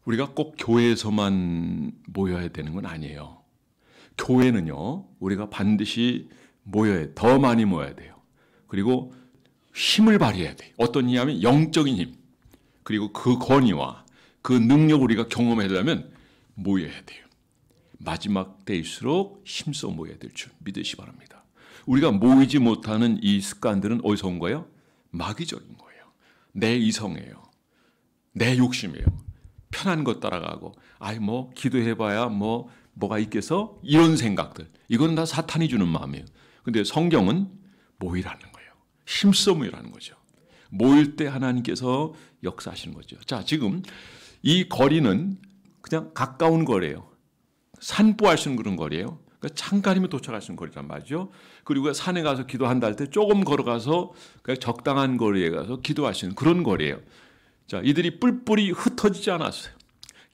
우리가 꼭 교회에서만 모여야 되는 건 아니에요. 교회는요, 우리가 반드시 모여야, 더 많이 모여야 돼요. 그리고 힘을 발휘해야 돼요. 어떤 힘이냐면 영적인 힘, 그리고 그 권위와 그 능력을 우리가 경험하려면 모여야 돼요. 마지막 때일수록 힘써 모여야 될 줄 믿으시 바랍니다. 우리가 모이지 못하는 이 습관들은 어디서 온 거예요? 마귀적인 거예요. 내 이성이에요. 내 욕심이에요. 편한 것 따라가고, 뭐 기도해봐야 뭐가 있겠어? 이런 생각들. 이건 다 사탄이 주는 마음이에요. 근데 성경은 모이라는 거예요. 힘써 모이라는 거죠. 모일 때 하나님께서 역사하시는 거죠. 자, 지금 이 거리는 그냥 가까운 거리예요. 산보할 수 있는 그런 거리예요. 그러니까 창가리면 도착할 수 있는 거리란 말이죠. 그리고 산에 가서 기도한다 할 때 조금 걸어가서 적당한 거리에 가서 기도할 수 있는 그런 거리예요. 자, 이들이 뿔뿔이 흩어지지 않았어요.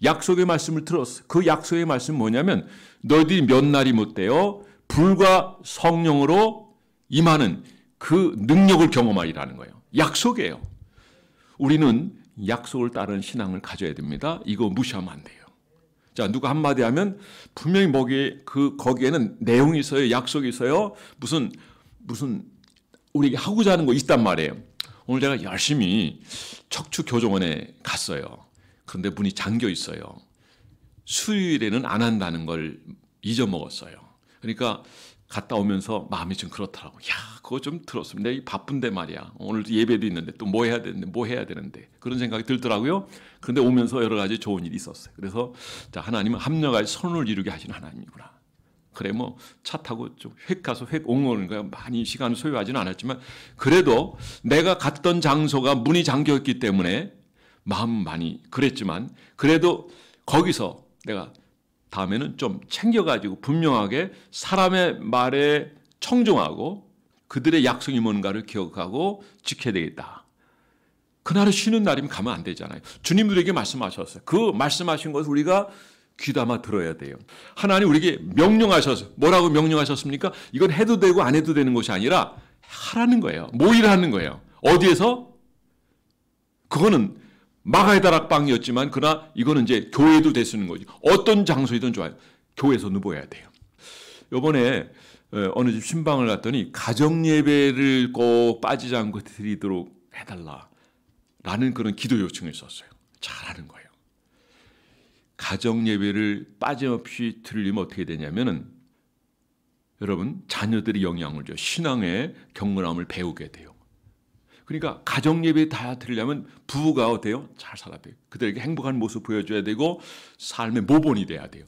약속의 말씀을 들었어요. 그 약속의 말씀은 뭐냐면 너희들이 몇 날이 못되어 불과 성령으로 임하는 그 능력을 경험하리라는 거예요. 약속이에요. 우리는 약속을 따르는 신앙을 가져야 됩니다. 이거 무시하면 안 돼요. 자, 누가 한마디 하면 분명히 거기에는 내용이 있어요. 약속이 있어요. 무슨 우리에게 하고자 하는 거 있단 말이에요. 오늘 제가 열심히 척추교정원에 갔어요. 그런데 문이 잠겨 있어요. 수요일에는 안 한다는 걸 잊어먹었어요. 그러니까 갔다 오면서 마음이 좀 그렇더라고. 그거 좀 들었습니다. 바쁜데 말이야. 오늘도 예배도 있는데 또 뭐 해야 되는데 그런 생각이 들더라고요. 그런데 오면서 여러 가지 좋은 일이 있었어요. 그래서 자, 하나님은 합력하여 선을 이루게 하시는 하나님이구나. 그래 차 타고 좀 획 가서 획 옹오는 거야. 많이 시간을 소요하지는 않았지만 그래도 내가 갔던 장소가 문이 잠겨 있기 때문에 마음 많이 그랬지만 그래도 거기서 내가 다음에는 좀 챙겨가지고 분명하게 사람의 말에 청종하고 그들의 약속이 뭔가를 기억하고 지켜야 되겠다. 그날은 쉬는 날이면 가면 안 되잖아요. 주님들에게 말씀하셨어요. 그 말씀하신 것을 우리가 귀담아 들어야 돼요. 하나님 우리에게 명령하셨어요. 뭐라고 명령하셨습니까? 이건 해도 되고 안 해도 되는 것이 아니라 하라는 거예요. 모이라는 거예요. 어디에서? 그거는 마가의 다락방이었지만 그러나 이거는 이제 교회도 될 수 있는 거죠. 어떤 장소이든 좋아요. 교회에서 모여야 돼요. 이번에 어느 집 신방을 갔더니 가정예배를 꼭 빠지지 않고 드리도록 해달라라는 그런 기도 요청을 썼어요. 잘하는 거예요. 가정예배를 빠짐없이 드리려면 어떻게 되냐면은 여러분 자녀들이 영향을 줘 신앙의 경건함을 배우게 돼요. 그러니까 가정예배 다 드리려면 부부가 어때요? 잘 살아야 돼요. 그들에게 행복한 모습 보여줘야 되고 삶의 모본이 돼야 돼요.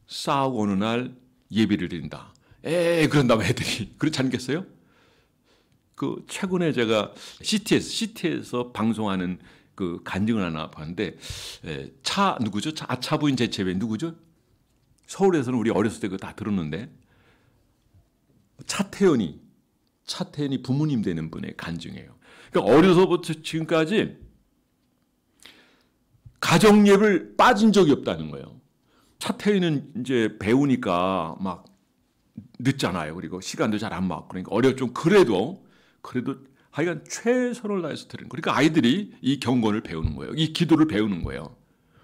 싸우고 어느 날 예배를 드린다. 그런다면 애들이 그렇지 않겠어요? 최근에 제가 CT에서 방송하는 그 간증을 하나 봤는데 누구죠? 아차부인 제체배 누구죠? 서울에서는 우리 어렸을 때 그거 다 들었는데 차태현이 부모님 되는 분의 간증이에요. 그러니까 어려서부터 지금까지 가정예배를 빠진 적이 없다는 거예요. 차태현은 이제 배우니까 막 늦잖아요. 그리고 시간도 잘 안 맞고 그러니까 어렵죠. 그래도 하여간 최선을 다해서 드리는 거예요. 그러니까 아이들이 이 경건을 배우는 거예요. 이 기도를 배우는 거예요.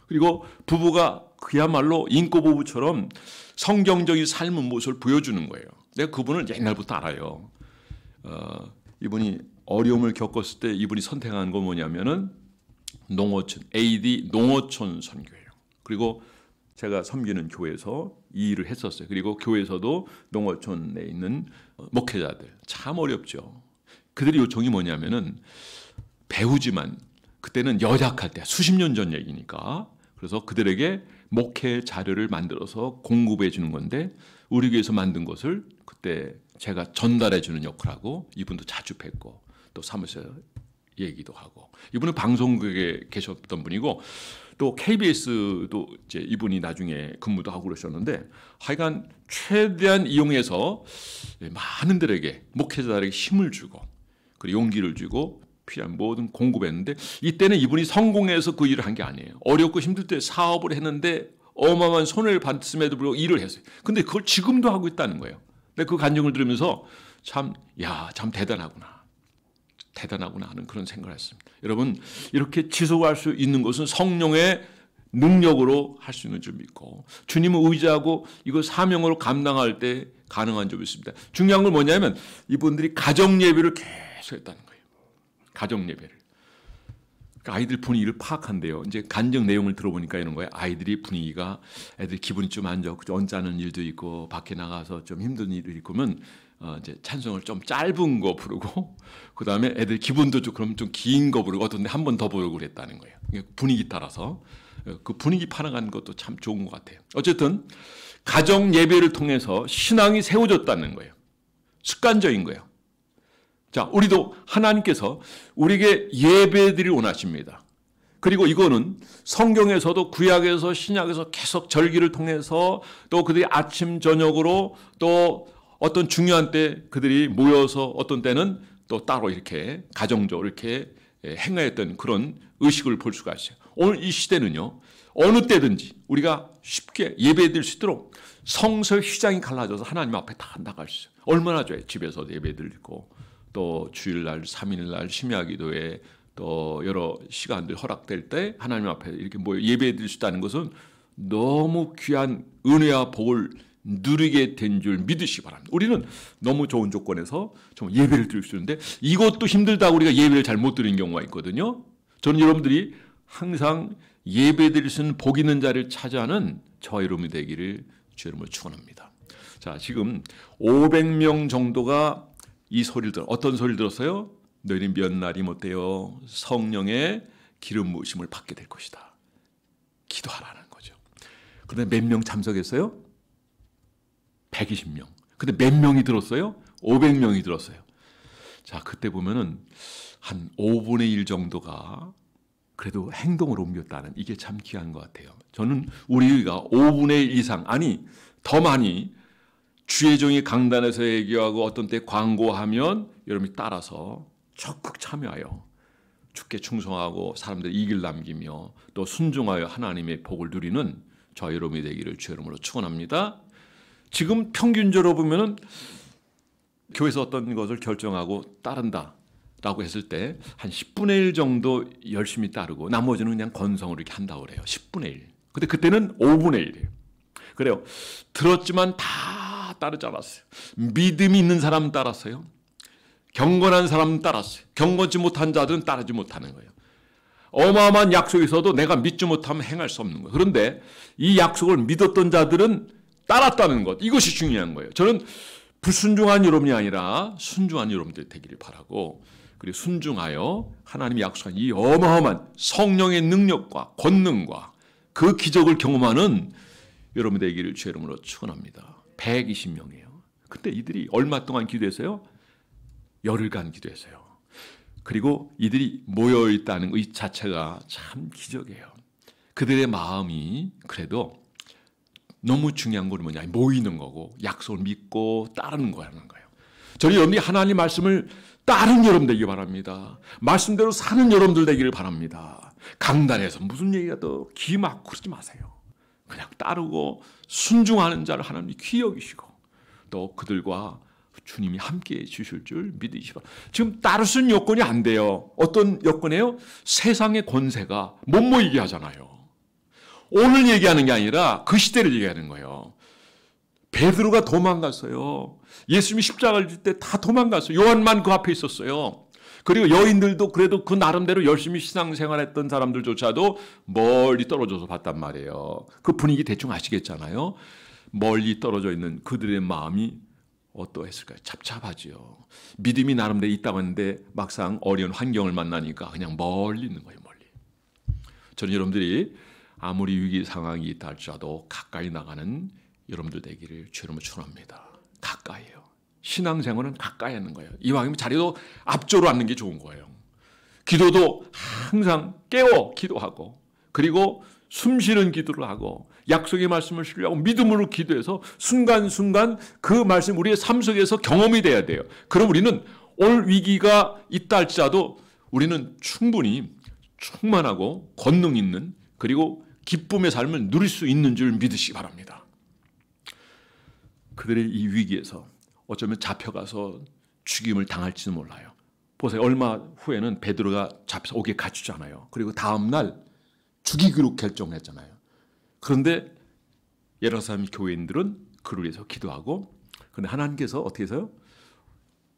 그리고 부부가 그야말로 인꼬부부처럼 성경적인 삶의 모습을 보여주는 거예요. 내가 그분을 옛날부터 알아요. 이분이 어려움을 겪었을 때 이분이 선택한 건 뭐냐면은 AD 농어촌 선교예요. 그리고 제가 섬기는 교회에서 이 일을 했었어요. 그리고 교회에서도 농어촌에 있는 목회자들 참 어렵죠. 그들의 요청이 뭐냐면은 배우지만 그때는 여작할 때 수십 년 전 얘기니까 그래서 그들에게 목회 자료를 만들어서 공급해 주는 건데 우리 교회에서 만든 것을 그때 제가 전달해 주는 역할하고 이분도 자주 뵙고 또 사무실에 얘기도 하고 이분은 방송국에 계셨던 분이고 또 KBS도 이제 이분이 나중에 근무도 하고 그러셨는데 하여간 최대한 이용해서 많은 들에게 목회자들에게 힘을 주고 그리고 용기를 주고 필요한 모든 공급했는데 이때는 이분이 성공해서 그 일을 한 게 아니에요. 어렵고 힘들 때 사업을 했는데 어마어마한 손해를 봤음에도 불구하고 일을 했어요. 근데 그걸 지금도 하고 있다는 거예요. 근데 그 간증을 들으면서 참 대단하구나 하는 그런 생각을 했습니다. 여러분 이렇게 지속할 수 있는 것은 성령의 능력으로 할 수 있는 줄 믿고 주님을 의지하고 이거 사명으로 감당할 때 가능한 줄 믿습니다. 중요한 건 뭐냐면 이분들이 가정 예배를 계속 했다는 거예요. 가정 예배를. 그러니까 아이들 분위기를 파악한대요. 이제 간증 내용을 들어보니까 이런 거예요. 아이들이 분위기가 애들 기분이 좀 안 좋고 언짢은 일도 있고 밖에 나가서 좀 힘든 일도 있고면 이제 찬송을 좀 짧은 거 부르고 그 다음에 애들 기분도 좀 그럼 좀 긴 거 부르고 어떤 데 한 번 더 부르고 그랬다는 거예요. 분위기 따라서 그 분위기 파악하는 것도 참 좋은 것 같아요. 어쨌든 가정 예배를 통해서 신앙이 세워졌다는 거예요. 습관적인 거예요. 자, 우리도 하나님께서 우리에게 예배드리를 원하십니다. 그리고 이거는 성경에서도 구약에서 신약에서 계속 절기를 통해서 또 그들이 아침 저녁으로 또 어떤 중요한 때 그들이 모여서 어떤 때는 또 따로 이렇게 가정적으로 이렇게 행하였던 그런 의식을 볼 수가 있어요. 오늘 이 시대는요, 어느 때든지 우리가 쉽게 예배드릴 수 있도록 성서 휘장이 갈라져서 하나님 앞에 다 나갈 수 있어요. 얼마나 좋아요. 집에서 예배드리고 또 주일날, 3일날 심야기도에 또 여러 시간들 허락될 때 하나님 앞에 이렇게 모여 예배드릴 수 있다는 것은 너무 귀한 은혜와 복을 누리게 된 줄 믿으시기 바랍니다. 우리는 너무 좋은 조건에서 좀 예배를 드릴 수 있는데 이것도 힘들다고 우리가 예배를 잘 못 드리는 경우가 있거든요. 저는 여러분들이 항상 예배 드릴 수 있는 복 있는 자리를 차지하는 저와 여러분이 되기를 주 이름으로 축원합니다. 자, 지금 500명 정도가 이 소리를 들어 어떤 소리를 들었어요? 너희는 몇 날이 못되어 성령의 기름 부으심을 받게 될 것이다. 기도하라는 거죠. 그런데 몇 명 참석했어요? 120명. 근데 몇 명이 들었어요? 500명이 들었어요. 자, 그때 보면은 한 5분의 1 정도가 그래도 행동으로 옮겼다는 이게 참 귀한 것 같아요. 저는 우리가 5분의 1 이상, 아니 더 많이 주의 종이 강단에서 얘기하고 어떤 때 광고하면 여러분이 따라서 적극 참여하여 주께 충성하고 사람들 이길 남기며 또 순종하여 하나님의 복을 누리는 저와 여러분이 되기를 주의 이름으로 축원합니다. 지금 평균적으로 보면은 교회에서 어떤 것을 결정하고 따른다라고 했을 때 한 10분의 1 정도 열심히 따르고 나머지는 그냥 건성으로 이렇게 한다고 그래요. 10분의 1. 근데 그때는 5분의 1이에요. 그래요. 들었지만 다 따르지 않았어요. 믿음이 있는 사람은 따랐어요. 경건한 사람은 따랐어요. 경건치 못한 자들은 따르지 못하는 거예요. 어마어마한 약속이 있어도 내가 믿지 못하면 행할 수 없는 거예요. 그런데 이 약속을 믿었던 자들은 따랐다는 것, 이것이 중요한 거예요. 저는 불순종한 여러분이 아니라 순종한 여러분들 되기를 바라고, 그리고 순종하여 하나님이 약속한 이 어마어마한 성령의 능력과 권능과 그 기적을 경험하는 여러분 되기를 주의 이름으로 축원합니다. 120명이에요. 그때 이들이 얼마 동안 기도했어요? 열흘간 기도했어요. 그리고 이들이 모여있다는 이 자체가 참 기적이에요. 그들의 마음이 그래도 너무 중요한 건 뭐냐, 모이는 거고 약속을 믿고 따르는 거라는 거예요. 저는 여러분이 하나님 말씀을 따르는 여러분 되기를 바랍니다. 말씀대로 사는 여러분들 되기를 바랍니다. 강단에서 무슨 얘기가 더 기 막고 그러지 마세요. 그냥 따르고 순종하는 자를 하나님이 귀히 여기시고 또 그들과 주님이 함께해 주실 줄 믿으시기 바랍니다. 지금 따를 수 있는 여건이 안 돼요. 어떤 여건이에요? 세상의 권세가 못 모이게 하잖아요. 오늘 얘기하는 게 아니라 그 시대를 얘기하는 거예요. 베드로가 도망갔어요. 예수님이 십자가를 질 때 다 도망갔어요. 요한만 그 앞에 있었어요. 그리고 여인들도 그래도 그 나름대로 열심히 신앙생활했던 사람들조차도 멀리 떨어져서 봤단 말이에요. 그 분위기 대충 아시겠잖아요. 멀리 떨어져 있는 그들의 마음이 어떠했을까요? 잡잡하지요. 믿음이 나름대로 있다고 했는데 막상 어려운 환경을 만나니까 그냥 멀리 있는 거예요. 멀리. 저는 여러분들이 아무리 위기 상황이 있다 할지라도 가까이 나가는 여러분들 되기를 주님으로 축원합니다. 가까이요. 신앙생활은 가까이 하는 거예요. 이왕이면 자리도 앞쪽으로 앉는 게 좋은 거예요. 기도도 항상 깨워 기도하고 그리고 숨쉬는 기도를 하고 약속의 말씀을 신뢰하고 믿음으로 기도해서 순간순간 그 말씀 우리의 삶 속에서 경험이 돼야 돼요. 그럼 우리는 올 위기가 있다 할지라도 우리는 충분히 충만하고 권능 있는 그리고 기쁨의 삶을 누릴 수 있는 줄 믿으시기 바랍니다. 그들의 이 위기에서 어쩌면 잡혀가서 죽임을 당할지도 몰라요. 보세요. 얼마 후에는 베드로가 잡혀서 옥에 갇히잖아요. 그리고 다음 날 죽이기로 결정했잖아요. 그런데 예루살렘 교인들은 그를 위해서 기도하고, 그런데 하나님께서 어떻게 해서요?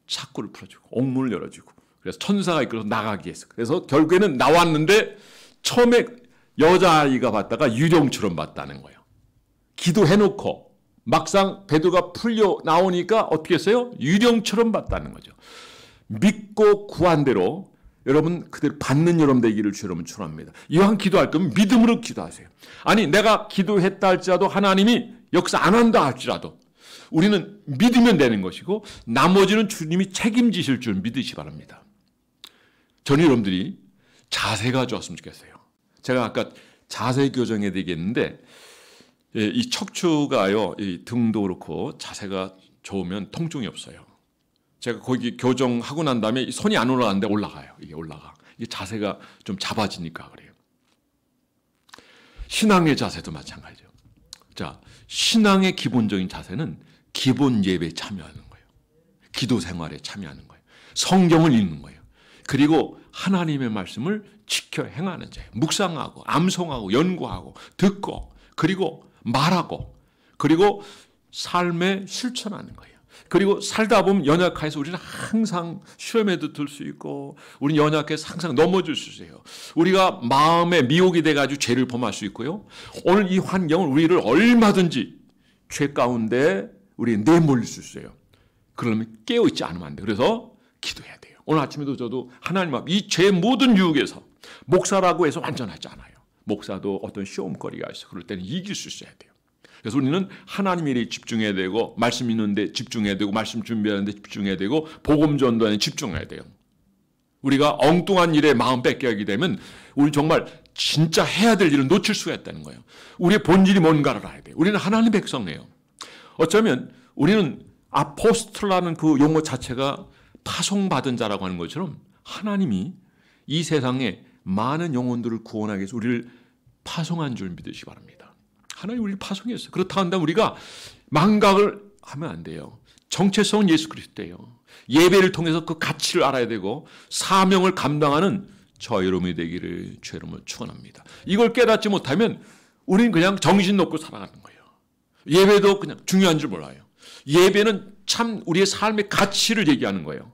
창고를 풀어주고 옥문을 열어주고, 그래서 천사가 이끌어서 나가게 했어요. 그래서 결국에는 나왔는데 처음에 여자아이가 봤다가 유령처럼 봤다는 거예요. 기도해놓고 막상 베드로가 풀려 나오니까 어떻게 했어요? 유령처럼 봤다는 거죠. 믿고 구한 대로 여러분 그대로 받는 여러분 되기를 주 여러분 축원합니다. 이왕 기도할 거면 믿음으로 기도하세요. 아니 내가 기도했다 할지라도 하나님이 역사 안 한다 할지라도 우리는 믿으면 되는 것이고 나머지는 주님이 책임지실 줄 믿으시 바랍니다. 저는 여러분들이 자세가 좋았으면 좋겠어요. 제가 아까 자세 교정해야 되겠는데 이 척추가요, 이 등도 그렇고 자세가 좋으면 통증이 없어요. 제가 거기 교정하고 난 다음에 손이 안 올라가는데 올라가요. 이게 올라가. 이게 자세가 좀 잡아지니까 그래요. 신앙의 자세도 마찬가지죠. 자, 신앙의 기본적인 자세는 기본 예배에 참여하는 거예요. 기도 생활에 참여하는 거예요. 성경을 읽는 거예요. 그리고 하나님의 말씀을 지켜 행하는 자예요. 묵상하고 암송하고 연구하고 듣고 그리고 말하고 그리고 삶에 실천하는 거예요. 그리고 살다 보면 연약해서 우리는 항상 시험에도 들 수 있고 우리는 연약해서 항상 넘어질 수 있어요. 우리가 마음에 미혹이 돼가지고 죄를 범할 수 있고요. 오늘 이 환경은 우리를 얼마든지 죄 가운데 우리 내몰릴 수 있어요. 그러면 깨어있지 않으면 안 돼요. 그래서 기도해야 돼요. 오늘 아침에도 저도 하나님 앞 이 죄의 모든 유혹에서 목사라고 해서 완전하지 않아요. 목사도 어떤 시험거리가 있어. 그럴 때는 이길 수 있어야 돼요. 그래서 우리는 하나님의 일에 집중해야 되고 말씀 읽는데 집중해야 되고 말씀 준비하는데 집중해야 되고 복음 전도에 집중해야 돼요. 우리가 엉뚱한 일에 마음 뺏게 하게 되면 우리 정말 진짜 해야 될 일을 놓칠 수가 있다는 거예요. 우리의 본질이 뭔가를 알아야 돼요. 우리는 하나님의 백성이에요. 어쩌면 우리는 아포스톨라는 그 용어 자체가 파송받은 자라고 하는 것처럼 하나님이 이 세상에 많은 영혼들을 구원하기 위해서 우리를 파송한 줄 믿으시기 바랍니다. 하나님 우리를 파송했어요. 그렇다 한다면 우리가 망각을 하면 안 돼요. 정체성은 예수 그리스도예요. 예배를 통해서 그 가치를 알아야 되고 사명을 감당하는 저 여러분이 되기를 주 여러분을 축원합니다. 이걸 깨닫지 못하면 우리는 그냥 정신 놓고 살아가는 거예요. 예배도 그냥 중요한 줄 몰라요. 예배는 참 우리의 삶의 가치를 얘기하는 거예요.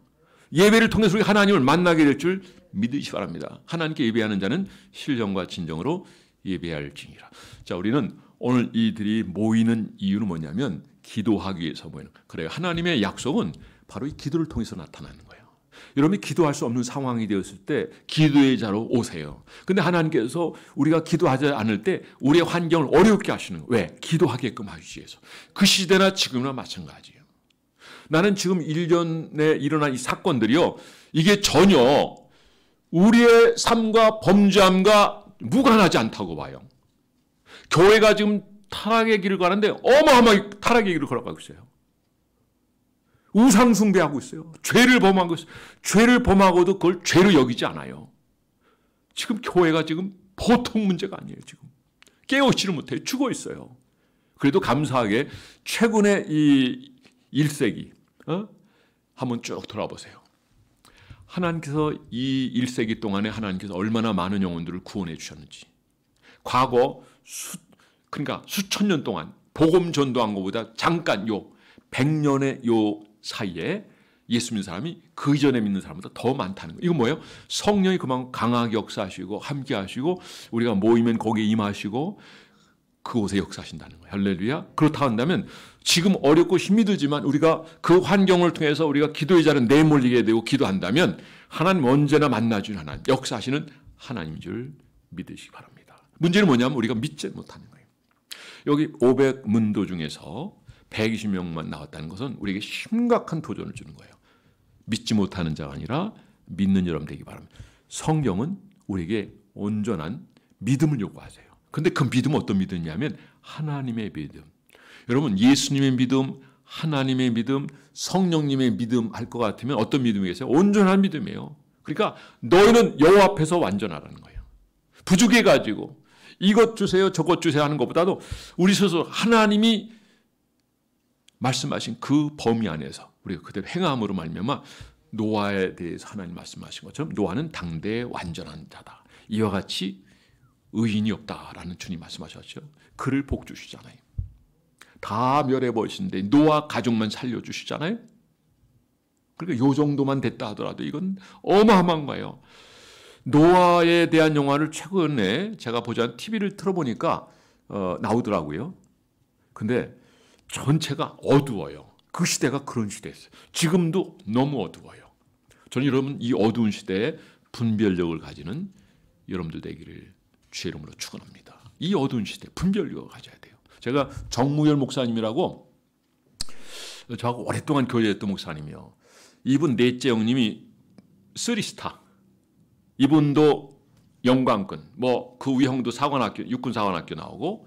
예배를 통해서 우리 하나님을 만나게 될 줄 믿으시기 바랍니다. 하나님께 예배하는 자는 신령과 진정으로 예배할지니라. 자, 우리는 오늘 이들이 모이는 이유는 뭐냐면 기도하기 위해서 모이는 거예요. 그래요. 하나님의 약속은 바로 이 기도를 통해서 나타나는 거예요. 여러분이 기도할 수 없는 상황이 되었을 때 기도의 자로 오세요. 근데 하나님께서 우리가 기도하지 않을 때 우리의 환경을 어렵게 하시는 거예요. 왜? 기도하게끔 하기 위해서. 그 시대나 지금이나 마찬가지예요. 나는 지금 1년에 일어난 이 사건들이요. 이게 전혀 우리의 삶과 범죄함과 무관하지 않다고 봐요. 교회가 지금 타락의 길을 가는데 어마어마하게 타락의 길을 걸어가고 있어요. 우상 숭배하고 있어요. 죄를 범하고 있어요. 죄를 범하고도 그걸 죄로 여기지 않아요. 지금 교회가 지금 보통 문제가 아니에요. 지금 깨우치를 못해요. 죽어 있어요. 그래도 감사하게 최근에 이 1세기 한번 쭉 돌아보세요. 하나님께서 이 1세기 동안에 하나님께서 얼마나 많은 영혼들을 구원해 주셨는지. 과거 그러니까 수천 년 동안 복음 전도한 것보다 잠깐 요 100년의 요 사이에 예수 믿는 사람이 그 이전에 믿는 사람보다 더 많다는 거예요. 이건 뭐예요? 성령이 그만큼 강하게 역사하시고 함께 하시고 우리가 모이면 거기에 임하시고 그곳에 역사하신다는 거예요. 할렐루야. 그렇다 한다면 지금 어렵고 힘이 들지만 우리가 그 환경을 통해서 우리가 기도의 자를 내몰리게 되고 기도한다면 하나님 언제나 만나주는 하나님, 역사하시는 하나님인 줄 믿으시기 바랍니다. 문제는 뭐냐면 우리가 믿지 못하는 거예요. 여기 500문도 중에서 120명만 나왔다는 것은 우리에게 심각한 도전을 주는 거예요. 믿지 못하는 자가 아니라 믿는 여러분 되기 바랍니다. 성경은 우리에게 온전한 믿음을 요구하세요. 근데 그 믿음은 어떤 믿음이냐면 하나님의 믿음. 여러분 예수님의 믿음, 하나님의 믿음, 성령님의 믿음 할 것 같으면 어떤 믿음이겠어요? 온전한 믿음이에요. 그러니까 너희는 여호와 앞에서 완전하라는 거예요. 부족해가지고 이것 주세요 저것 주세요 하는 것보다도 우리 스스로 하나님이 말씀하신 그 범위 안에서 우리가 그대로 행함으로 말미암아 노아에 대해서 하나님 말씀하신 것처럼 노아는 당대의 완전한 자다. 이와 같이 의인이 없다라는 주님 말씀하셨죠. 그를 복 주시잖아요. 다 멸해버리신데 노아 가족만 살려주시잖아요. 그러니까 요 정도만 됐다 하더라도 이건 어마어마한 거예요. 노아에 대한 영화를 최근에 제가 보자 TV를 틀어보니까 나오더라고요. 근데 전체가 어두워요. 그 시대가 그런 시대였어요. 지금도 너무 어두워요. 저는 여러분 이 어두운 시대에 분별력을 가지는 여러분들 되기를 주의 이름으로 축원합니다. 이 어두운 시대 분별력을 가져야 돼요. 제가 정무열 목사님이라고 저하고 오랫동안 교제했던 목사님이요. 이분 넷째 형님이 3스타. 이분도 영광군. 뭐 그 위 형도 사관학교, 육군 사관학교 나오고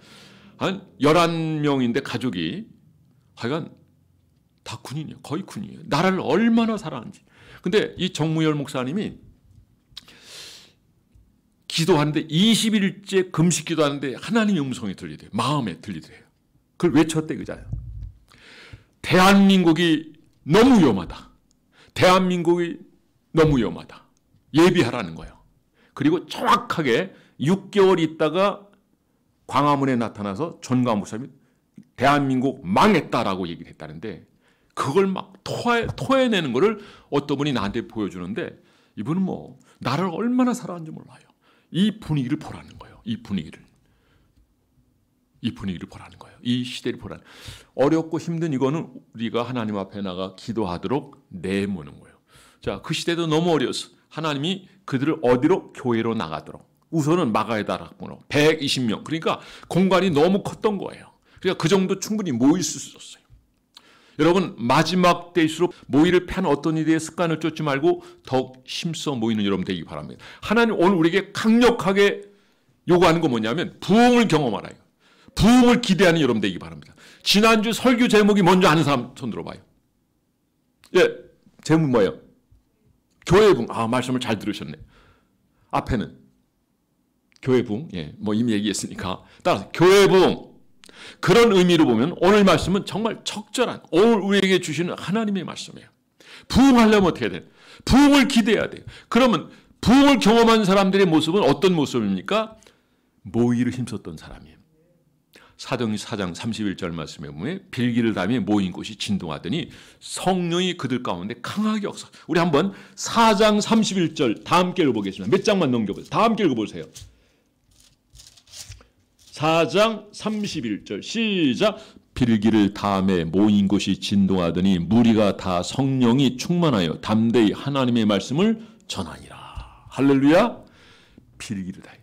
한 11명인데 가족이 하여간 다 군인이에요. 거의 군인이에요. 나라를 얼마나 사랑하는지. 근데 이 정무열 목사님이 기도하는데 20일째 금식 기도하는데 하나님의 음성이 들리대요. 마음에 들리더래요. 그걸 외쳤대 그자요. 대한민국이 너무 위험하다. 대한민국이 너무 위험하다. 예비하라는 거예요. 그리고 정확하게 6개월 있다가 광화문에 나타나서 전광훈 목사님이 대한민국 망했다라고 얘기를 했다는데 그걸 막 토해내는 거를 어떤 분이 나한테 보여주는데 이분은 뭐 나를 얼마나 사랑하는지 몰라요. 이 분위기를 보라는 거예요. 이 분위기를 보라는 거예요. 이 시대를 보라는 거예요. 어렵고 힘든 이거는 우리가 하나님 앞에 나가 기도하도록 내모는 거예요. 자, 그 시대도 너무 어려웠어. 하나님이 그들을 어디로? 교회로 나가도록. 우선은 마가의 다락방으로 120명. 그러니까 공간이 너무 컸던 거예요. 그러니까 그 정도 충분히 모일 수 있었어요. 여러분 마지막 때일수록 모이를 편 어떤 일에 습관을 쫓지 말고 더욱 힘써 모이는 여러분 되기 바랍니다. 하나님 오늘 우리에게 강력하게 요구하는 건 뭐냐면 부흥을 경험하라. 부흥을 기대하는 여러분 되기 바랍니다. 지난주 설교 제목이 뭔지 아는 사람 손 들어봐요. 예, 제목 뭐예요? 교회 부흥. 아, 말씀을 잘 들으셨네. 앞에는 교회 부흥. 예, 뭐 이미 얘기했으니까. 따라서 교회 부흥. 그런 의미로 보면 오늘 말씀은 정말 적절한 오늘 우리에게 주시는 하나님의 말씀이에요. 부흥하려면 어떻게 해야 돼요? 부흥을 기대해야 돼요. 그러면 부흥을 경험한 사람들의 모습은 어떤 모습입니까? 모이를 힘썼던 사람이에요. 사도행전 4장 31절 말씀에 보면 빌기를 담에 모인 곳이 진동하더니 성령이 그들 가운데 강하게 역사. 우리 한번 4장 31절 다 함께 읽어보겠습니다. 몇 장만 넘겨보세요. 다 함께 읽어보세요. 4장 31절 시작. 빌기를 담에 모인 곳이 진동하더니 무리가 다 성령이 충만하여 담대히 하나님의 말씀을 전하니라. 할렐루야. 빌기를 다해요.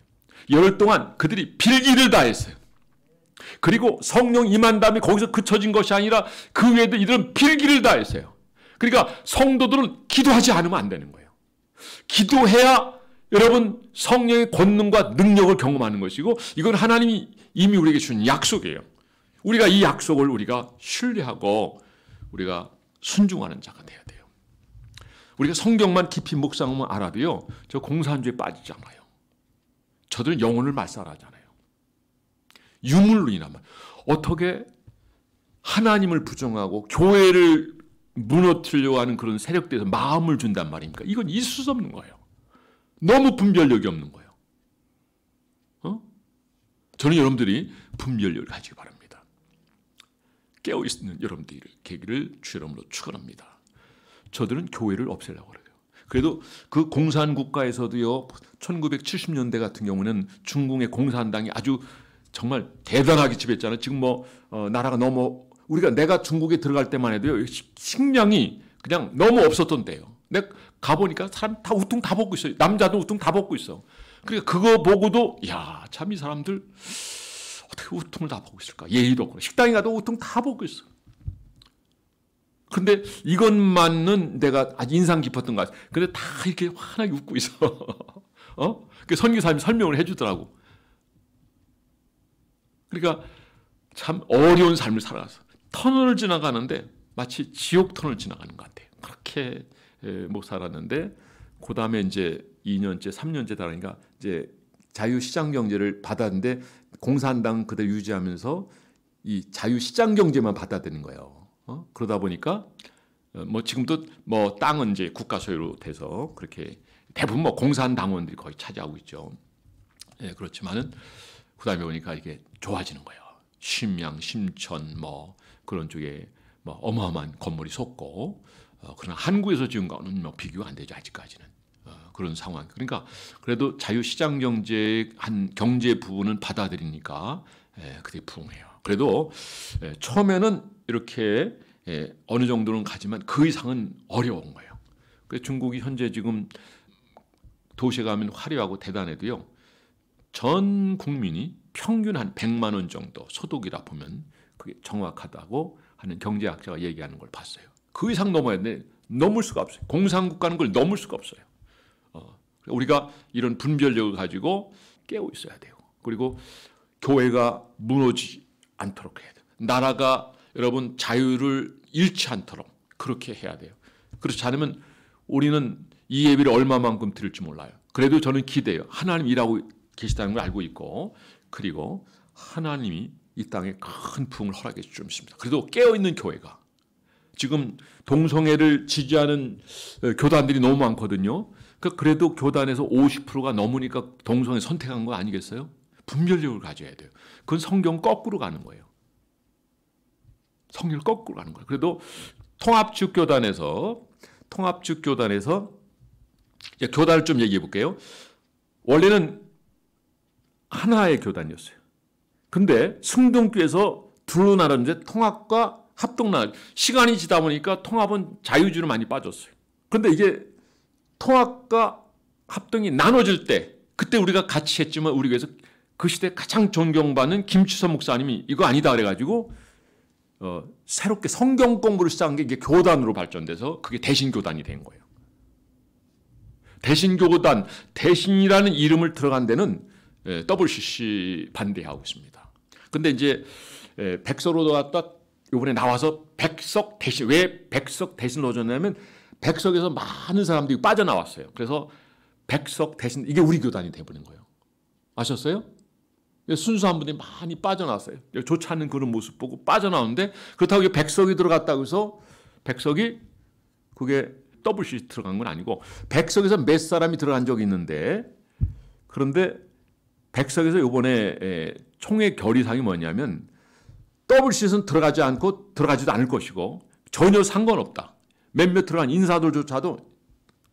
열흘 동안 그들이 빌기를 다했어요. 그리고 성령 임한 다음에 거기서 그쳐진 것이 아니라 그 외에도 이들은 빌기를 다했어요. 그러니까 성도들은 기도하지 않으면 안 되는 거예요. 기도해야 여러분 성령의 권능과 능력을 경험하는 것이고 이건 하나님이 이미 우리에게 주신 약속이에요. 우리가 이 약속을 우리가 신뢰하고 우리가 순종하는 자가 돼야 돼요. 우리가 성경만 깊이 묵상하면 알아도요. 저 공산주의에 빠지지 않아요. 저들은 영혼을 말살하잖아요. 유물로 인하면 어떻게 하나님을 부정하고 교회를 무너뜨리려고 하는 그런 세력들에서 마음을 준단 말입니까? 이건 있을 수 없는 거예요. 너무 분별력이 없는 거예요. 저는 여러분들이 분별력을 가지기 바랍니다. 깨어있는 여러분들이 계기를 주 이름으로 축원합니다. 저들은 교회를 없애려고 그래요. 그래도 그 공산국가에서도요. 1970년대 같은 경우는 중국의 공산당이 아주 정말 대단하게 지배했잖아요. 지금 뭐 나라가 너무 내가 중국에 들어갈 때만 해도요. 식량이 그냥 너무 없었던 때예요. 내가 가보니까 사람 다 우통 다 벗고 있어요. 남자도 우통 다 벗고 있어. 그러니까 그거 보고도 야, 참 이 사람들 어떻게 우통을 다 벗고 있을까? 예의도 없고 식당에 가도 우통 다 벗고 있어. 근데 이것만은 내가 아주 인상 깊었던 것 같아요. 근데 다 이렇게 환하게 웃고 있어. 그 선교사님이 설명을 해주더라고. 그러니까 참 어려운 삶을 살아가서 터널을 지나가는데 마치 지옥 터널을 지나가는 것 같아요. 그렇게 못 살았는데 그 다음에 이제 2년째, 3년째 다니까 이제 자유시장 경제를 받았는데 공산당 그대로 유지하면서 이 자유시장 경제만 받아들이는 거예요. 그러다 보니까 뭐 지금도 뭐 땅은 이제 국가 소유로 돼서 그렇게 대부분 뭐 공산당원들이 거의 차지하고 있죠. 예, 그렇지만은 그다음에 보니까 이게 좋아지는 거예요. 심양, 심천 뭐 그런 쪽에 뭐 어마어마한 건물이 솟고 그러나 한국에서 지은 거는 뭐 비교가 안 되죠 아직까지는. 그런 상황. 그러니까 그래도 자유시장 경제의 한 경제 부분은 받아들이니까 그게 부흥해요. 그래도 처음에는 이렇게 어느 정도는 가지만 그 이상은 어려운 거예요. 그래서 중국이 현재 지금 도시에 가면 화려하고 대단해도요. 전 국민이 평균 한 100만 원 정도 소득이라 보면 그게 정확하다고 하는 경제학자가 얘기하는 걸 봤어요. 그 이상 넘어야 되는데 넘을 수가 없어요. 공산국가는 걸 넘을 수가 없어요. 우리가 이런 분별력을 가지고 깨어 있어야 돼요. 그리고 교회가 무너지지 않도록 해야 돼요. 나라가 여러분 자유를 잃지 않도록 그렇게 해야 돼요. 그렇지 않으면 우리는 이 예비를 얼마만큼 드릴지 몰라요. 그래도 저는 기대해요. 하나님 일하고 계시다는 걸 알고 있고 그리고 하나님이 이 땅에 큰 부흥을 허락해 주십니다. 그래도 깨어있는 교회가 지금 동성애를 지지하는 교단들이 너무 많거든요. 그래도 교단에서 50%가 넘으니까 동성애 선택한 거 아니겠어요? 분별력을 가져야 돼요. 그건 성경 거꾸로 가는 거예요. 성경을 거꾸로 가는 거예요. 그래도 통합축 교단에서 교단을 좀 얘기해 볼게요. 원래는 하나의 교단이었어요. 근데 승동교에서 둘로 나눴는데 통합과 합동나 시간이 지다 보니까 통합은 자유주의로 많이 빠졌어요. 그런데 이게 통합과 합동이 나눠질 때 그때 우리가 같이 했지만 우리 교회에서 그 시대 가장 존경받는 김치선 목사님이 이거 아니다 그래가지고 새롭게 성경 공부를 시작한 게 이게 교단으로 발전돼서 그게 대신교단이 된 거예요. 대신교단, 대신이라는 이름을 들어간 데는 WCC 반대하고 있습니다. 근데 이제 백석으로 갔다 이번에 나와서 백석 대신, 왜 백석 대신 넣어줬냐면 백석에서 많은 사람들이 빠져나왔어요. 그래서 백석 대신 이게 우리 교단이 돼버린 거예요. 아셨어요? 순수한 분들이 많이 빠져나왔어요. 좋지 않은 그런 모습 보고 빠져나오는데 그렇다고 백석이 들어갔다고 해서 백석이 그게 WCC 들어간 건 아니고 백석에서 몇 사람이 들어간 적이 있는데 그런데 백석에서 이번에 총회 결의사항이 뭐냐면 WCC는 들어가지 않고 들어가지도 않을 것이고 전혀 상관없다. 몇몇 들어간 인사들조차도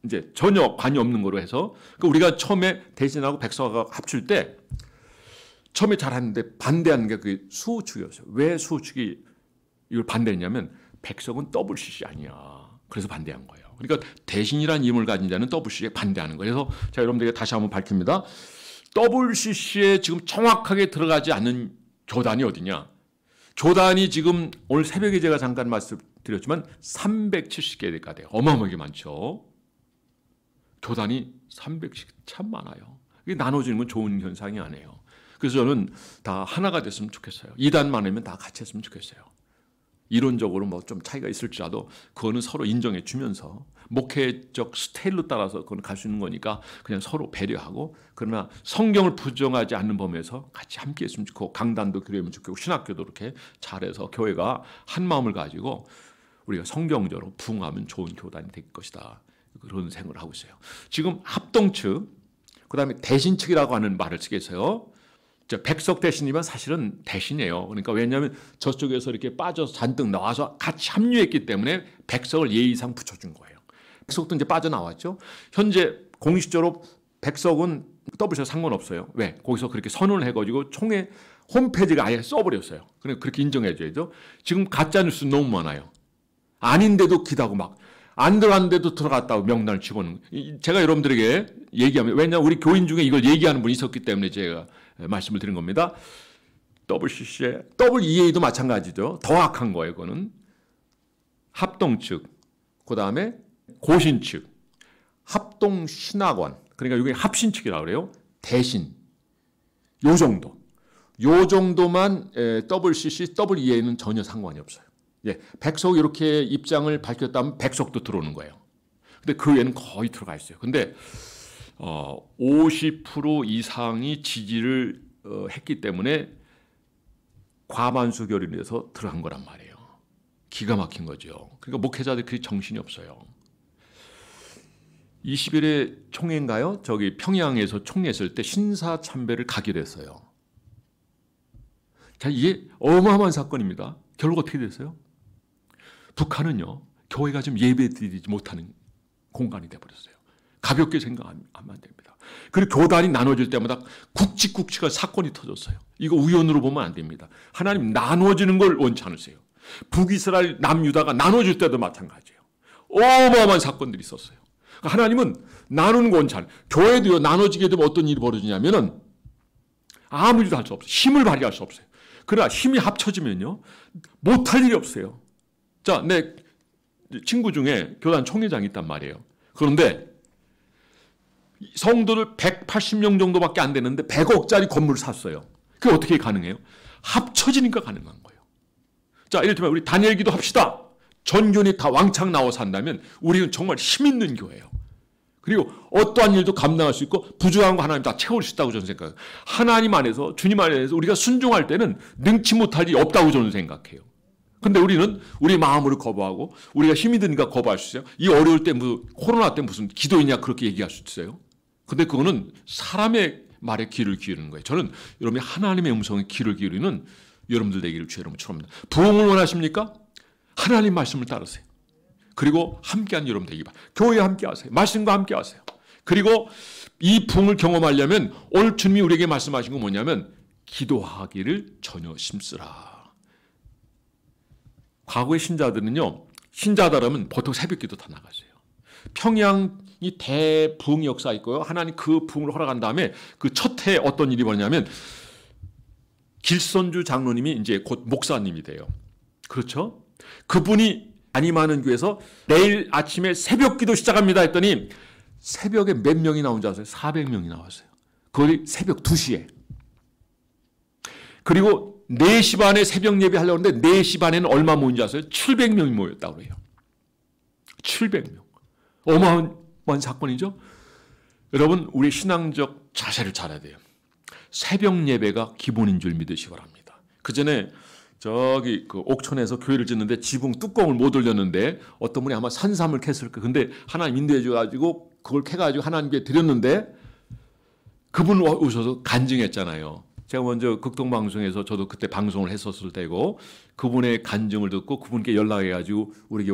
이제 전혀 관이 없는 거로 해서 우리가 처음에 대신하고 백석하고 합칠 때 처음에 잘하는데 반대하는 게 그 수호축이었어요. 왜 수호축이 이걸 반대했냐면 백석은 WCC 아니야. 그래서 반대한 거예요. 그러니까 대신이라는 이름을 가진 자는 WCC에 반대하는 거예요. 그래서 제가 여러분들에게 다시 한번 밝힙니다. WCC에 지금 정확하게 들어가지 않는 교단이 어디냐? 교단이 지금 오늘 새벽에 제가 잠깐 말씀드렸지만 370개가 돼요. 어마어마하게 많죠. 교단이 300씩 참 많아요. 이게 나눠지는 건 좋은 현상이 아니에요. 그래서 저는 다 하나가 됐으면 좋겠어요. 이단 많으면 다 같이 했으면 좋겠어요. 이론적으로 뭐 좀 차이가 있을지라도 그거는 서로 인정해 주면서 목회적 스타일로 따라서 그건 갈 수 있는 거니까 그냥 서로 배려하고 그러나 성경을 부정하지 않는 범위에서 같이 함께 했으면 좋고 강단도 그러면 좋겠고 신학교도 이렇게 잘해서 교회가 한 마음을 가지고 우리가 성경적으로 부흥하면 좋은 교단이 될 것이다. 그런 생각을 하고 있어요. 지금 합동측 그다음에 대신측이라고 하는 말을 쓰겠어요. 백석 대신이면 사실은 대신이에요. 그러니까 왜냐하면 저쪽에서 이렇게 빠져서 잔뜩 나와서 같이 합류했기 때문에 백석을 예의상 붙여준 거예요. 백석도 이제 빠져나왔죠. 현재 공식적으로 백석은 WCC와 상관없어요. 왜? 거기서 그렇게 선언을 해가지고 총회 홈페이지가 아예 써버렸어요. 그렇게 인정해줘야죠. 지금 가짜뉴스 너무 많아요. 아닌데도 기다고 막 안 들어갔는데도 들어갔다고 명단을 집어넣는 거예요. 제가 여러분들에게 얘기하면 왜냐하면 우리 교인 중에 이걸 얘기하는 분이 있었기 때문에 제가 말씀을 드린 겁니다. WCC의 WEA도 마찬가지죠. 더 악한 거예요. 그거는 합동측, 그 다음에 고신측, 합동신학원, 그러니까 이게 합신측이라고 그래요. 대신 요 정도만 WCC, WEA는 전혀 상관이 없어요. 예, 백석이 이렇게 입장을 밝혔다면 백석도 들어오는 거예요. 근데 그 외에는 거의 들어가 있어요. 근데 50% 이상이 지지를 했기 때문에 과반수 결의에서 들어간 거란 말이에요. 기가 막힌 거죠. 그러니까 목회자들 그게 정신이 없어요. 20일에 총회인가요? 저기 평양에서 총회했을 때 신사참배를 가기로 했어요. 자, 이게 어마어마한 사건입니다. 결국 어떻게 됐어요? 북한은요, 교회가 좀 예배드리지 못하는 공간이 돼버렸어요. 가볍게 생각하면 안 됩니다. 그리고 교단이 나눠질 때마다 굵직굵직한 사건이 터졌어요. 이거 우연으로 보면 안 됩니다. 하나님 나눠지는 걸 원치 않으세요. 북이스라엘 남유다가 나눠질 때도 마찬가지예요. 어마어마한 사건들이 있었어요. 하나님은 나누는 거 원치 않아요. 교회도요, 나눠지게 되면 어떤 일이 벌어지냐면은 아무 일도 할 수 없어요. 힘을 발휘할 수 없어요. 그러나 힘이 합쳐지면요, 못할 일이 없어요. 자, 내 친구 중에 교단 총회장이 있단 말이에요. 그런데 성도들 180명 정도밖에 안 되는데 100억짜리 건물을 샀어요. 그게 어떻게 가능해요? 합쳐지니까 가능한 거예요. 자, 이를테면 우리 다니엘 기도 합시다. 전교니 다 왕창 나와서 한다면 우리는 정말 힘 있는 교회예요. 그리고 어떠한 일도 감당할 수 있고 부족한 거 하나님 다 채울 수 있다고 저는 생각해요. 하나님 안에서, 주님 안에서 우리가 순종할 때는 능치 못할 일이 없다고 저는 생각해요. 근데 우리는 우리 마음으로 거부하고 우리가 힘이 드니까 거부할 수 있어요. 이 어려울 때 코로나 때 무슨 기도이냐 그렇게 얘기할 수 있어요. 근데 그거는 사람의 말에 귀를 기울이는 거예요. 저는 여러분이 하나님의 음성에 귀를 기울이는 여러분들 되기를 주의 이름으로 축원합니다. 부흥을 원하십니까? 하나님 말씀을 따르세요. 그리고 함께한 여러분 되기 바랍니다. 교회에 함께하세요. 말씀과 함께하세요. 그리고 이 부흥을 경험하려면 오늘 주님이 우리에게 말씀하신 건 뭐냐면 기도하기를 전혀 심쓰라. 과거의 신자들은요, 신자다라면 보통 새벽기도 다 나갔어요. 평양이 대부흥 역사 있고요. 하나님 그 부흥을 허락한 다음에 그 첫 해에 어떤 일이 벌어냐면 길선주 장로님이 이제 곧 목사님이 돼요. 그렇죠? 그분이 안임하는 교회에서 내일 아침에 새벽기도 시작합니다 했더니 새벽에 몇 명이 나온 줄 아세요? 400명이 나왔어요. 거의 새벽 2시에. 그리고 4시 반에 새벽 예배 하려고 하는데 4시 반에는 얼마 모인 줄 아세요? 700명이 모였다고 그래요. 700명. 어마어마한 사건이죠. 여러분, 우리 신앙적 자세를 잘해야 돼요. 새벽 예배가 기본인 줄 믿으시기 바랍니다. 그 전에 저기 그 옥천에서 교회를 짓는데 지붕 뚜껑을 못 올렸는데 어떤 분이 아마 산삼을 캤을 거예요. 근데 하나님 인도해 줘가지고 그걸 캐가지고 하나님께 드렸는데 그분 오셔서 간증했잖아요. 제가 먼저 극동방송에서 저도 그때 방송을 했었을 때고 그분의 간증을 듣고 그분께 연락해가지고 우리에게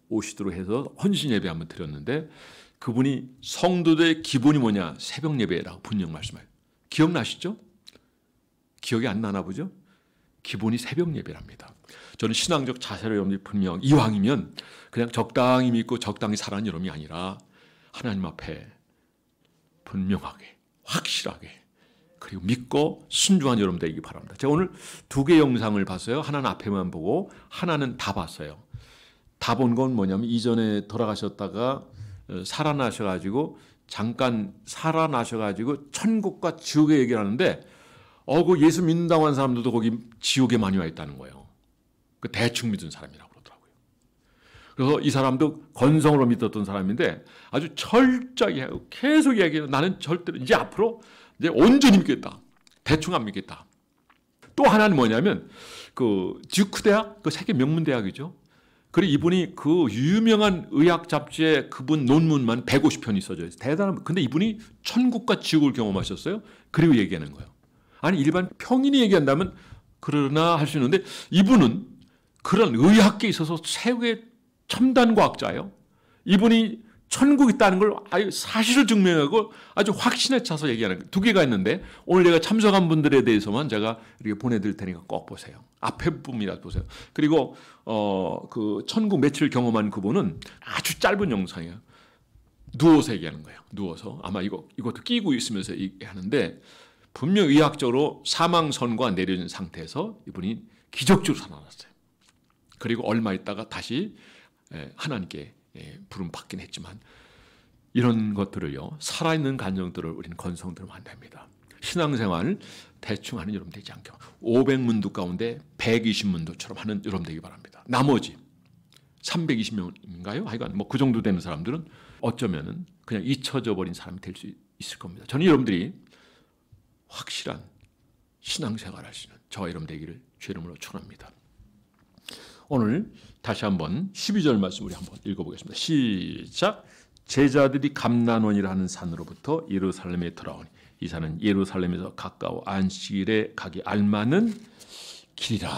오시도록 해서 헌신 예배 한번 드렸는데 그분이 성도들의 기본이 뭐냐? 새벽 예배라고 분명 말씀해요. 기억나시죠? 기억이 안 나나 보죠? 기본이 새벽 예배랍니다. 저는 신앙적 자세로 여러분들이 분명 이왕이면 그냥 적당히 믿고 적당히 살아가는 여러분이 아니라 하나님 앞에 분명하게 확실하게 그리고 믿고 순종한 여러분 되기 바랍니다. 제가 오늘 2개 영상을 봤어요. 하나는 앞에만 보고 하나는 다 봤어요. 다 본 건 뭐냐면 이전에 돌아가셨다가 살아나셔가지고 잠깐 살아나셔가지고 천국과 지옥의 얘기를 하는데 그 예수 믿는다고 하는 사람들도 거기 지옥에 많이 와 있다는 거예요. 그 대충 믿은 사람이라고 그러더라고요. 그래서 이 사람도 건성으로 믿었던 사람인데 아주 철저하게 계속 얘기해요. 나는 절대로 이제 앞으로 이제 온전히 믿겠다. 대충 안 믿겠다. 또 하나는 뭐냐면 그 듀크 대학, 그 세계 명문 대학이죠. 그리고 이분이 그 유명한 의학 잡지에 그분 논문만 150편이 써져 있어요. 대단한. 근데 이분이 천국과 지옥을 경험하셨어요. 그리고 얘기하는 거예요. 아니 일반 평인이 얘기한다면 그러나 할 수 있는데 이분은 그런 의학계에 있어서 세계 첨단 과학자예요. 이분이 천국이 있다는 걸 아주 사실을 증명하고 아주 확신에 차서 얘기하는 거예요. 2개가 있는데 오늘 제가 참석한 분들에 대해서만 제가 이렇게 보내드릴 테니까 꼭 보세요. 앞에 부분이라도 보세요. 그리고 그 천국 며칠 경험한 그분은 아주 짧은 영상이에요. 누워서 얘기하는 거예요. 누워서 아마 이것도 끼고 있으면서 얘기하는데 분명 의학적으로 사망선고가 내려진 상태에서 이분이 기적적으로 살아났어요. 그리고 얼마 있다가 다시 하나님께 부름 받긴 했지만 이런 것들을요, 살아있는 간증들을 우리는 건성들으면 안 됩니다. 신앙생활을 대충 하는 여러분 되지 않게 500문도 가운데 120문도처럼 하는 여러분 되기 바랍니다. 나머지 320명인가요? 하여간 뭐 그 정도 되는 사람들은 어쩌면은 그냥 잊혀져 버린 사람이 될 수 있을 겁니다. 저는 여러분들이 확실한 신앙생활을 할 수 있는 저와 여러분 되기를 주의 이름으로 축원합니다. 오늘 다시 한번 12절 말씀 우리 한번 읽어보겠습니다. 시작. 제자들이 감난원이라 하는 산으로부터 예루살렘에 돌아오니 이 산은 예루살렘에서 가까워 안식일에 가기 알맞는 길이라.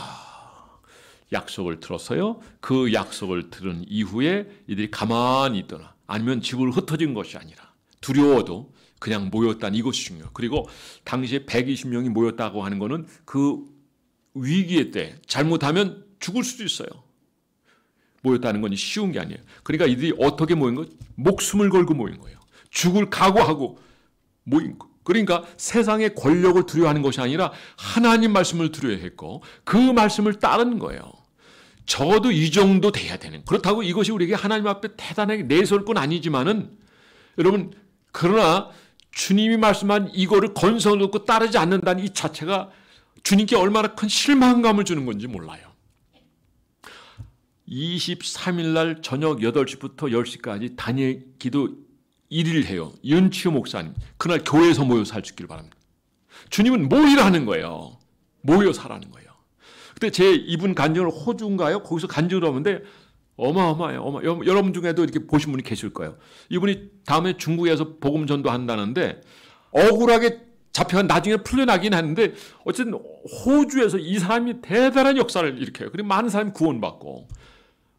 약속을 들었어요. 그 약속을 들은 이후에 이들이 가만히 있거나 아니면 집으로 흩어진 것이 아니라 두려워도 그냥 모였다는 이것이 중요해요. 그리고 당시에 120명이 모였다고 하는 것은 그 위기의 때 잘못하면 죽을 수도 있어요. 모였다는 건 쉬운 게 아니에요. 그러니까 이들이 어떻게 모인 거? 목숨을 걸고 모인 거예요. 죽을 각오하고 모인 거. 그러니까 세상의 권력을 두려워하는 것이 아니라 하나님 말씀을 두려워했고 그 말씀을 따르는 거예요. 적어도 이 정도 돼야 되는. 그렇다고 이것이 우리에게 하나님 앞에 대단하게 내세울 건 아니지만은 여러분 그러나 주님이 말씀한 이거를 건성을 놓고 따르지 않는다는 이 자체가 주님께 얼마나 큰 실망감을 주는 건지 몰라요. 23일 날 저녁 8시부터 10시까지 다니엘 기도 1일 해요. 윤치호 목사님. 그날 교회에서 모여서 할 수 있기를 바랍니다. 주님은 모이라는 거예요. 모여 사라는 거예요. 그때 제 이분 간증을 호주인가요? 거기서 간증을 하는데 어마어마해요. 여러분 중에도 이렇게 보신 분이 계실 거예요. 이분이 다음에 중국에서 복음 전도한다는데 억울하게 잡혀간 나중에 풀려나긴 하는데 어쨌든 호주에서 이 사람이 대단한 역사를 일으켜요. 그리고 많은 사람이 구원받고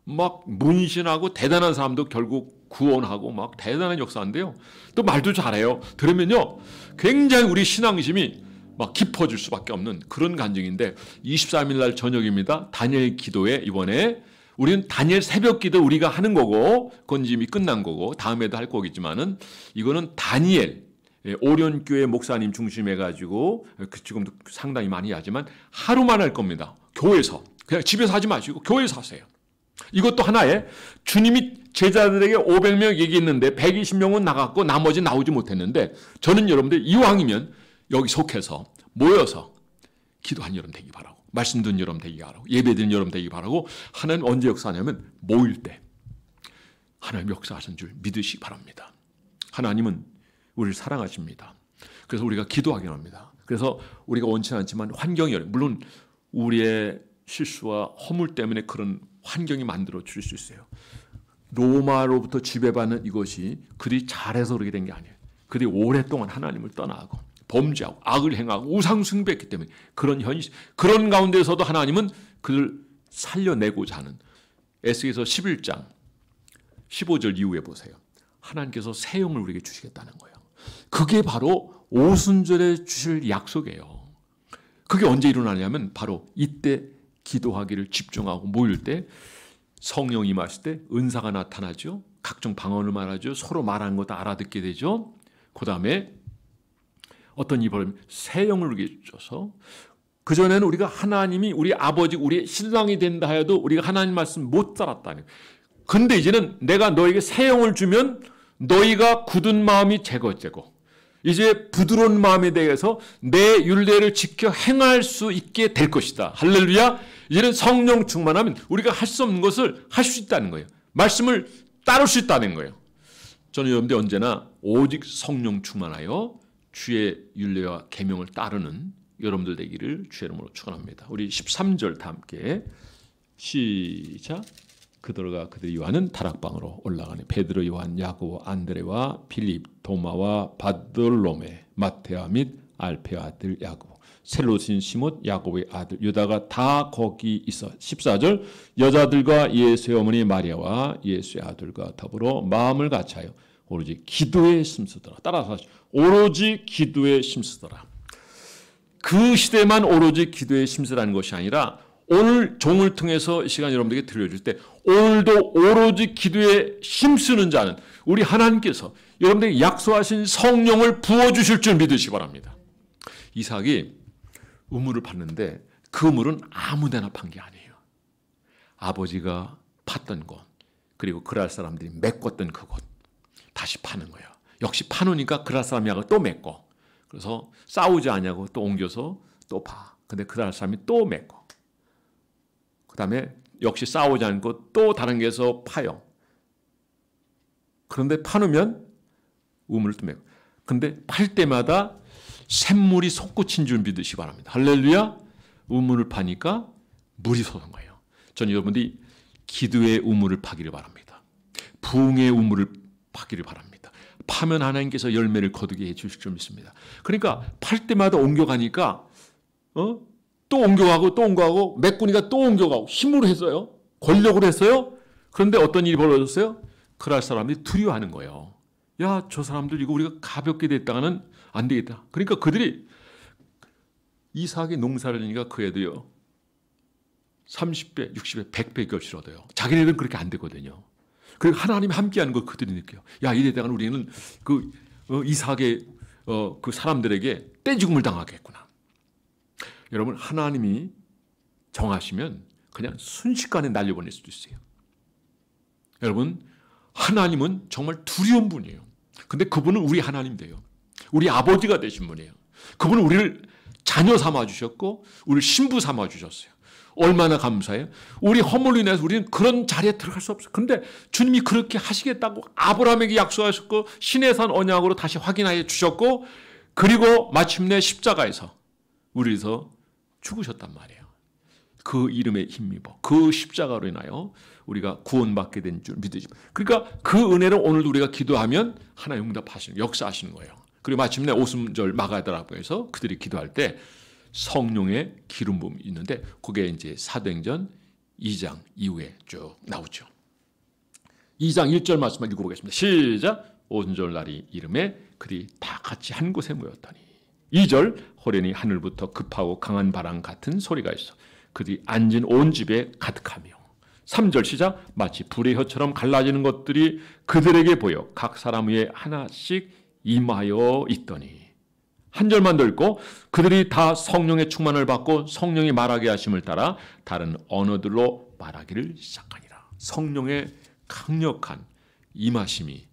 막 문신하고 대단한 사람도 결국 구원하고 막 대단한 역사인데요. 또 말도 잘해요. 들으면요. 굉장히 우리 신앙심이 막 깊어질 수밖에 없는 그런 간증인데 23일 날 저녁입니다. 다니엘 기도에 이번에 우리는 다니엘 새벽 기도 우리가 하는 거고 그건 이미 끝난 거고 다음에도 할 거겠지만은 이거는 다니엘 오련교회 목사님 중심해가지고 지금도 상당히 많이 하지만 하루만 할 겁니다. 교회에서. 그냥 집에서 하지 마시고 교회에서 하세요. 이것도 하나의 주님이 제자들에게 500명 얘기했는데 120명은 나갔고 나머지 나오지 못했는데 저는 여러분들 이왕이면 여기 속해서 모여서 기도한 여러분 되기 바라고 말씀 듣는 여러분 되기 바라고 예배 드리는 여러분 되기 바라고 하나님 언제 역사하냐면 모일 때 하나님 역사하신 줄 믿으시기 바랍니다. 하나님은 우리를 사랑하십니다. 그래서 우리가 기도하긴 합니다. 그래서 우리가 원치 않지만 환경이 물론 우리의 실수와 허물 때문에 그런 환경이 만들어 줄 수 있어요. 로마로부터 지배받는 이것이 그들이 잘해서 그렇게 된 게 아니에요. 그들이 오랫동안 하나님을 떠나고 범죄하고 악을 행하고 우상 숭배했기 때문에 그런 현실 그런 가운데서도 하나님은 그들 살려내고자 하는 에스겔서 11장 15절 이후에 보세요. 하나님께서 새 영을 우리에게 주시겠다는 거예요. 그게 바로 오순절에 주실 약속이에요. 그게 언제 일어나냐면 바로 이때 기도하기를 집중하고 모일 때 성령이 임하실 때 은사가 나타나죠. 각종 방언을 말하죠. 서로 말하는 것도 알아듣게 되죠. 그 다음에 어떤 일이 벌어지면 새 영을 우리에게 주셔서 그전에는 우리가 하나님이 우리 아버지 우리 신랑이 된다 해도 우리가 하나님 말씀 못 따랐다는 근데 이제는 내가 너에게 새 영을 주면 너희가 굳은 마음이 제거되고 이제 부드러운 마음에 대해서 내 율례를 지켜 행할 수 있게 될 것이다. 할렐루야. 이제는 성령 충만하면 우리가 할 수 없는 것을 할 수 있다는 거예요. 말씀을 따를 수 있다는 거예요. 저는 여러분들 언제나 오직 성령 충만하여 주의 율례와 계명을 따르는 여러분들 되기를 주의 이름으로 축원합니다. 우리 13절 다 함께 시작. 그들과 그들의 요한은 다락방으로 올라가니 베드로, 요한, 야고보, 안드레와 빌립, 도마와 바돌로메, 마테아 및 알페의 아들 야고보, 셀로신 시몬, 야고보의 아들 유다가 다 거기 있어. 14절 여자들과 예수의 어머니 마리아와 예수의 아들과 더불어 마음을 같이하여 오로지 기도에 힘쓰더라. 따라서 하시죠. 오로지 기도에 힘쓰더라. 그 시대만 오로지 기도에 힘쓰라는 것이 아니라 오늘 종을 통해서 이 시간 여러분들에게 들려줄 때 오늘도 오로지 기도에 힘쓰는 자는 우리 하나님께서 여러분들에게 약속하신 성령을 부어주실 줄 믿으시기 바랍니다. 이삭이 우물을 팠는데 그 우물은 아무데나 판 게 아니에요. 아버지가 팠던 곳 그리고 그랄 사람들이 메꿨던 그곳 다시 파는 거예요. 역시 파놓으니까 그랄 사람이하고 또 메꿔. 그래서 싸우지 않냐고 또 옮겨서 또 파. 근데 그랄 사람이 또 메꿔. 그 다음에 역시 싸우지 않고 또 다른 데서 파요. 그런데 파놓으면 우물을 또 메고. 근데 팔 때마다 샘물이 솟구친 줄 믿으시기 바랍니다. 할렐루야. 우물을 파니까 물이 솟은 거예요. 저는 여러분들이 기도의 우물을 파기를 바랍니다. 부흥의 우물을 파기를 바랍니다. 파면 하나님께서 열매를 거두게 해주실 줄 믿습니다. 그러니까 팔 때마다 옮겨가니까 또 옮겨가고 또 옮겨가고 메꾸니까 또 옮겨가고 힘으로 했어요. 권력으로 했어요. 그런데 어떤 일이 벌어졌어요? 그럴 사람들이 두려워하는 거예요. 야, 저 사람들 이거 우리가 가볍게 됐다가는 안 되겠다. 그러니까 그들이 이삭이 농사를 하니까 그 애들이요 30배, 60배, 100배 값을 얻어요. 자기네들은 그렇게 안 되거든요. 그리고 하나님이 함께하는 걸 그들이 느껴요. 야, 이래다가 우리는 그 이삭의 그 사람들에게 떼죽음을 당하겠구나. 여러분, 하나님이 정하시면 그냥 순식간에 날려보낼 수도 있어요. 여러분, 하나님은 정말 두려운 분이에요. 근데 그분은 우리 하나님 돼요. 우리 아버지가 되신 분이에요. 그분은 우리를 자녀 삼아주셨고 우리를 신부 삼아주셨어요. 얼마나 감사해요. 우리 허물로 인해서 우리는 그런 자리에 들어갈 수 없어요. 그런데 주님이 그렇게 하시겠다고 아브라함에게 약속하셨고 신의 산 언약으로 다시 확인하여 주셨고 그리고 마침내 십자가에서 우리에서 죽으셨단 말이에요. 그 이름에 힘입어 그 십자가로 인하여 우리가 구원받게 된 줄 믿으시고 그러니까 그 은혜를 오늘도 우리가 기도하면 하나님 응답하시는 역사하시는 거예요. 그리고 마침내 오순절 마가다락방에서 그들이 기도할 때 성령의 기름 부음이 있는데 그게 이제 사도행전 2장 이후에 쭉 나오죠. 2장 1절 말씀을 읽어보겠습니다. 시작. 오순절 날이 이름에 그들이 다 같이 한 곳에 모였더니 2절 호련히 하늘부터 급하고 강한 바람 같은 소리가 있어 그들이 앉은 온 집에 가득하며 3절 시작. 마치 불의 혀처럼 갈라지는 것들이 그들에게 보여 각 사람 위에 하나씩 임하여 있더니 한 절만 더 읽고 그들이 다 성령의 충만을 받고 성령이 말하게 하심을 따라 다른 언어들로 말하기를 시작하니라. 성령의 강력한 임하심이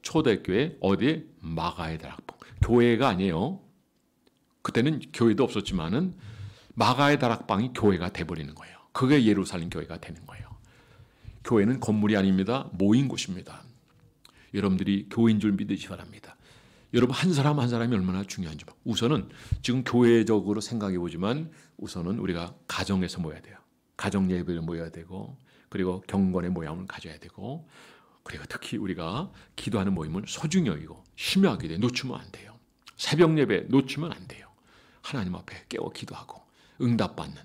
초대교회 어디에 마가의 다락방 교회가 아니에요. 그때는 교회도 없었지만은 마가의 다락방이 교회가 돼버리는 거예요. 그게 예루살렘 교회가 되는 거예요. 교회는 건물이 아닙니다. 모인 곳입니다. 여러분들이 교회인 줄 믿으시기 바랍니다. 여러분 한 사람 한 사람이 얼마나 중요한지 우선은 지금 교회적으로 생각해 보지만 우선은 우리가 가정에서 모여야 돼요. 가정 예배를 모여야 되고 그리고 경건의 모양을 가져야 되고 그리고 특히 우리가 기도하는 모임은 소중히 여기고 심하게 돼 놓치면 안 돼요. 새벽 예배 놓치면 안 돼요. 하나님 앞에 깨워 기도하고 응답받는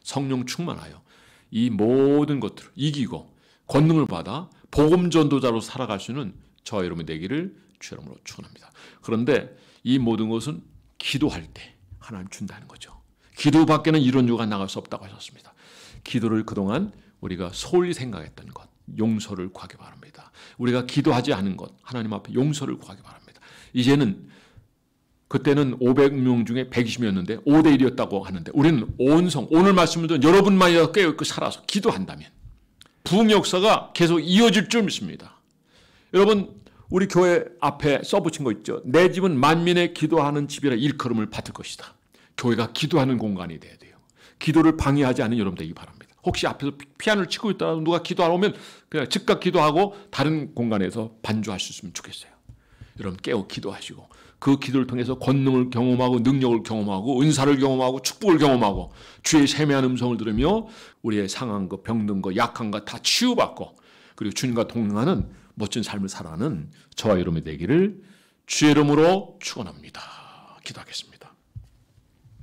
성령 충만하여 이 모든 것들을 이기고 권능을 받아 복음 전도자로 살아갈 수 있는 저와 여러분이 되기를 주 이름으로 축원합니다. 그런데 이 모든 것은 기도할 때 하나님 준다는 거죠. 기도밖에는 이런 유가 나갈 수 없다고 하셨습니다. 기도를 그동안 우리가 소홀히 생각했던 것 용서를 구하기 바랍니다. 우리가 기도하지 않은 것 하나님 앞에 용서를 구하기 바랍니다. 이제는 그때는 500명 중에 120명이었는데 5대 1이었다고 하는데 우리는 온성 오늘 말씀을 듣는 여러분만이라도 깨어있고 살아서 기도한다면 부흥 역사가 계속 이어질 줄 믿습니다. 여러분 우리 교회 앞에 써붙인 거 있죠. 내 집은 만민의 기도하는 집이라 일컬음을 받을 것이다. 교회가 기도하는 공간이 돼야 돼요. 기도를 방해하지 않은 여러분 되기 바랍니다. 혹시 앞에서 피아노를 치고 있다가 누가 기도하러 오면 그냥 즉각 기도하고 다른 공간에서 반주할 수 있으면 좋겠어요. 여러분 깨어 기도하시고 그 기도를 통해서 권능을 경험하고 능력을 경험하고 은사를 경험하고 축복을 경험하고 주의 세미한 음성을 들으며 우리의 상한 것, 병든 것, 약한 것 다 치유받고 그리고 주님과 동행하는 멋진 삶을 살아가는 저와 여러분이 되기를 주의 이름으로 축원합니다. 기도하겠습니다.